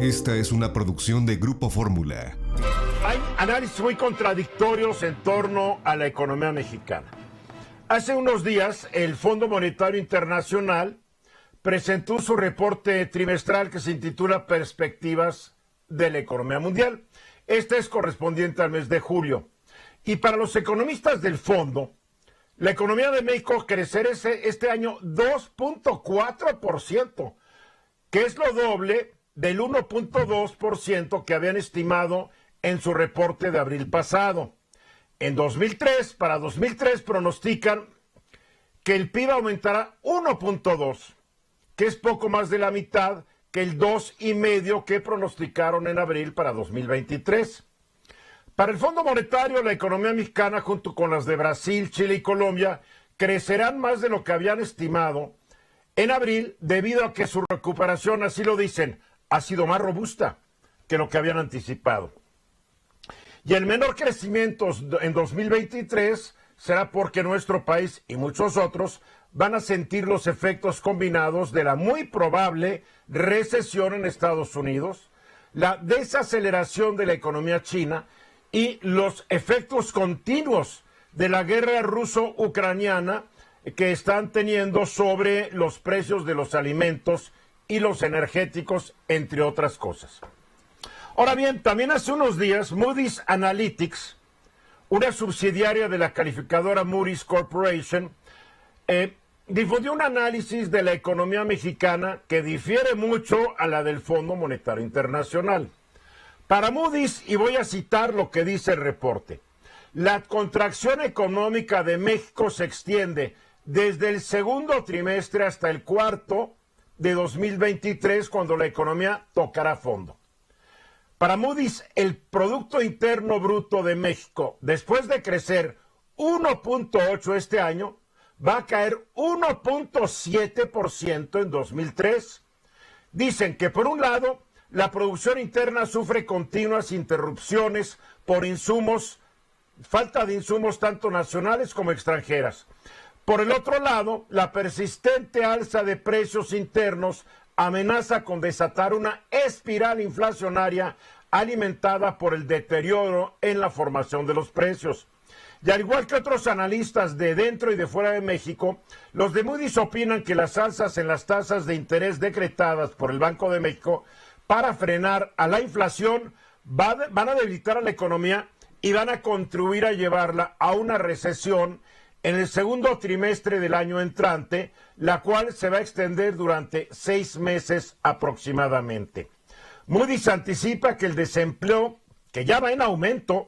Esta es una producción de Grupo Fórmula. Hay análisis muy contradictorios en torno a la economía mexicana. Hace unos días, el Fondo Monetario Internacional presentó su reporte trimestral que se intitula Perspectivas de la Economía Mundial. Este es correspondiente al mes de julio. Y para los economistas del fondo, la economía de México crecerá este año 2.4%, que es lo doble del 1.2% que habían estimado en su reporte de abril pasado. Para 2003 pronostican que el PIB aumentará 1.2%, que es poco más de la mitad que el 2,5% que pronosticaron en abril para 2023. Para el Fondo Monetario, la economía mexicana, junto con las de Brasil, Chile y Colombia, crecerán más de lo que habían estimado en abril, debido a que su recuperación, así lo dicen, ha sido más robusta que lo que habían anticipado. Y el menor crecimiento en 2023 será porque nuestro país y muchos otros van a sentir los efectos combinados de la muy probable recesión en Estados Unidos, la desaceleración de la economía china y los efectos continuos de la guerra ruso-ucraniana que están teniendo sobre los precios de los alimentos y los energéticos, entre otras cosas. Ahora bien, también hace unos días Moody's Analytics, una subsidiaria de la calificadora Moody's Corporation, difundió un análisis de la economía mexicana que difiere mucho a la del Fondo Monetario Internacional. Para Moody's, y voy a citar lo que dice el reporte, la contracción económica de México se extiende desde el segundo trimestre hasta el cuarto de 2023, cuando la economía tocará fondo. Para Moody's, el Producto Interno Bruto de México, después de crecer 1.8% este año, va a caer 1.7% en 2003. Dicen que, por un lado, la producción interna sufre continuas interrupciones por falta de insumos tanto nacionales como extranjeras. Por el otro lado, la persistente alza de precios internos amenaza con desatar una espiral inflacionaria alimentada por el deterioro en la formación de los precios. Y al igual que otros analistas de dentro y de fuera de México, los de Moody's opinan que las alzas en las tasas de interés decretadas por el Banco de México para frenar a la inflación van a debilitar a la economía y van a contribuir a llevarla a una recesión en el segundo trimestre del año entrante, la cual se va a extender durante 6 meses aproximadamente. Moody's anticipa que el desempleo, que ya va en aumento,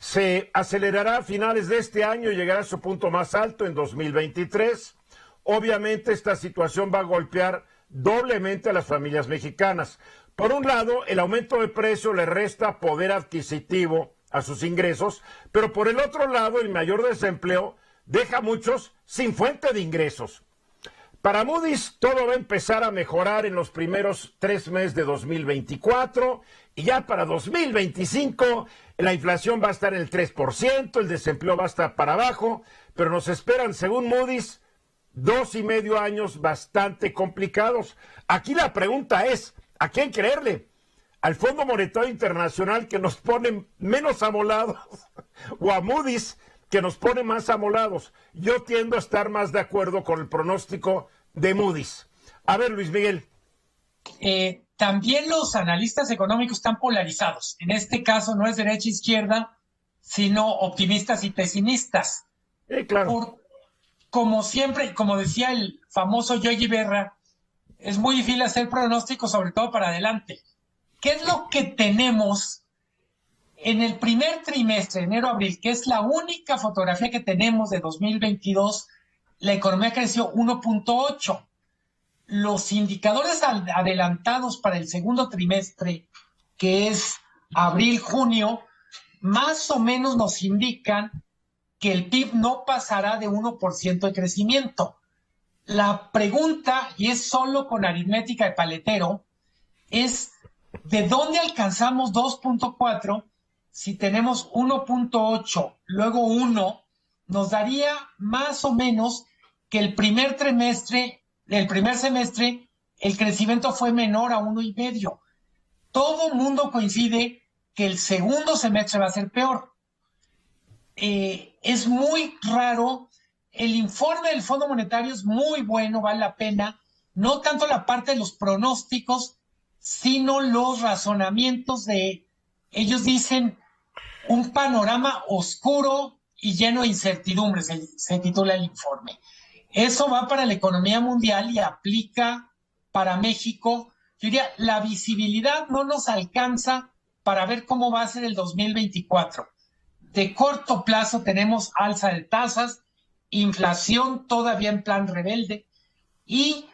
se acelerará a finales de este año y llegará a su punto más alto en 2023. Obviamente, esta situación va a golpear doblemente a las familias mexicanas. Por un lado, el aumento de precio le resta poder adquisitivo a sus ingresos, pero por el otro lado, el mayor desempleo deja a muchos sin fuente de ingresos. Para Moody's, todo va a empezar a mejorar en los primeros 3 meses de 2024 y ya para 2025 la inflación va a estar en el 3%, el desempleo va a estar para abajo, pero nos esperan, según Moody's, 2,5 años bastante complicados. Aquí la pregunta es, ¿a quién creerle? ¿Al Fondo Monetario Internacional, que nos pone menos amolados, o a Moody's, que nos pone más amolados? Yo tiendo a estar más de acuerdo con el pronóstico de Moody's. A ver, Luis Miguel. También los analistas económicos están polarizados. En este caso no es derecha-izquierda, sino optimistas y pesimistas. Claro. Como siempre, como decía el famoso Yogi Berra, es muy difícil hacer pronósticos, sobre todo para adelante. ¿Qué es lo que tenemos en el primer trimestre, enero-abril, que es la única fotografía que tenemos de 2022? La economía creció 1.8%. Los indicadores adelantados para el segundo trimestre, que es abril-junio, más o menos nos indican que el PIB no pasará de 1% de crecimiento. La pregunta, y es solo con aritmética de paletero, es ¿de dónde alcanzamos 2.4 si tenemos 1.8, luego 1? Nos daría más o menos que el primer semestre, el crecimiento fue menor a 1,5. todo mundo coincide que el segundo semestre va a ser peor. Es muy raro. El informe del Fondo Monetario es muy bueno, vale la pena. No tanto la parte de los pronósticos, sino los razonamientos de, ellos dicen, un panorama oscuro y lleno de incertidumbres, se titula el informe. Eso va para la economía mundial y aplica para México. Yo diría, la visibilidad no nos alcanza para ver cómo va a ser el 2024. De corto plazo tenemos alza de tasas, inflación todavía en plan rebelde y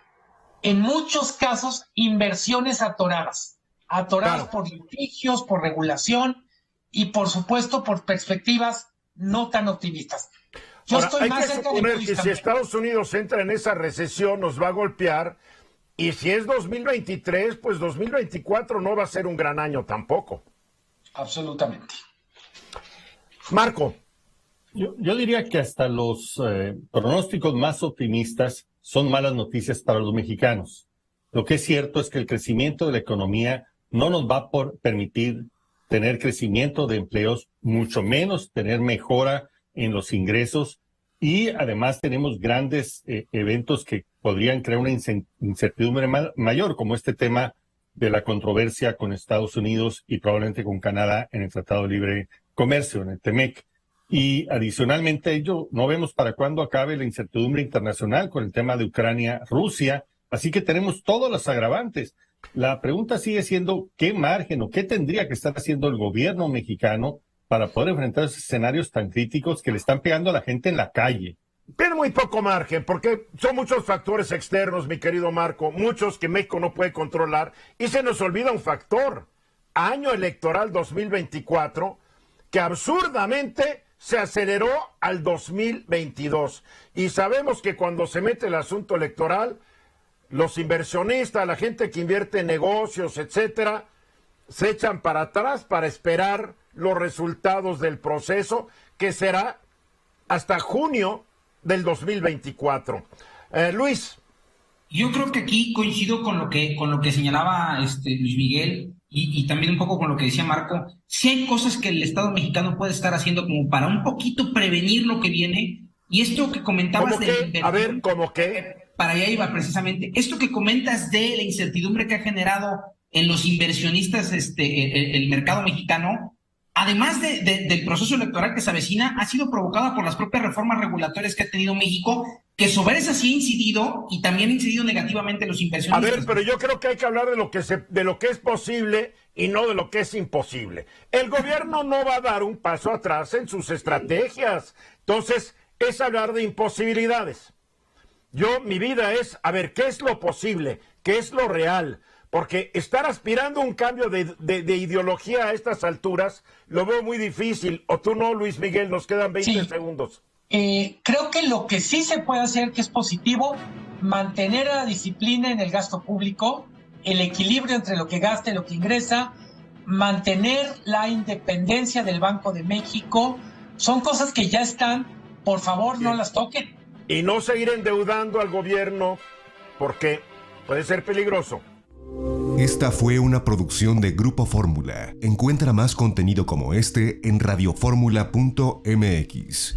en muchos casos inversiones atoradas claro, por litigios, por regulación y por supuesto por perspectivas no tan optimistas. Yo ahora, estoy más cerca de que si Estados Unidos entra en esa recesión nos va a golpear, y si es 2023, pues 2024 no va a ser un gran año tampoco. Absolutamente. Marco. Yo diría que hasta los pronósticos más optimistas son malas noticias para los mexicanos. Lo que es cierto es que el crecimiento de la economía no nos va a permitir tener crecimiento de empleos, mucho menos tener mejora en los ingresos, y además tenemos grandes eventos que podrían crear una incertidumbre mayor, como este tema de la controversia con Estados Unidos y probablemente con Canadá en el Tratado de Libre Comercio, en el TEMEC. Y adicionalmente a ello, no vemos para cuándo acabe la incertidumbre internacional con el tema de Ucrania-Rusia, así que tenemos todos los agravantes. La pregunta sigue siendo qué margen o qué tendría que estar haciendo el gobierno mexicano para poder enfrentar esos escenarios tan críticos que le están pegando a la gente en la calle. Tiene muy poco margen, porque son muchos factores externos, mi querido Marco, muchos que México no puede controlar, y se nos olvida un factor, año electoral 2024, que absurdamente se aceleró al 2022. Y sabemos que cuando se mete el asunto electoral, los inversionistas, la gente que invierte en negocios, etcétera, se echan para atrás para esperar los resultados del proceso, que será hasta junio del 2024. Luis. Yo creo que aquí coincido con lo que señalaba Luis Miguel y también un poco con lo que decía Marco. Sí hay cosas que el Estado mexicano puede estar haciendo como para un poquito prevenir lo que viene, y esto que comentabas ¿Cómo qué? A ver, ¿cómo qué? Para allá iba precisamente. Esto que comentas de la incertidumbre que ha generado en los inversionistas el mercado mexicano, además del proceso electoral que se avecina, ha sido provocada por las propias reformas regulatorias que ha tenido México, que sobre esas sí ha incidido y también ha incidido negativamente en los inversionistas. A ver, pero yo creo que hay que hablar de lo que es posible y no de lo que es imposible. El gobierno no va a dar un paso atrás en sus estrategias. Entonces, es hablar de imposibilidades. Mi vida es, a ver, ¿qué es lo posible? ¿Qué es lo real? Porque estar aspirando a un cambio de ideología a estas alturas lo veo muy difícil. ¿O tú no, Luis Miguel? Nos quedan 20 segundos. Creo que lo que sí se puede hacer, que es positivo, mantener la disciplina en el gasto público, el equilibrio entre lo que gasta y lo que ingresa, mantener la independencia del Banco de México. Son cosas que ya están. Por favor, no las toquen. Y no seguir endeudando al gobierno, porque puede ser peligroso. Esta fue una producción de Grupo Fórmula. Encuentra más contenido como este en radioformula.mx.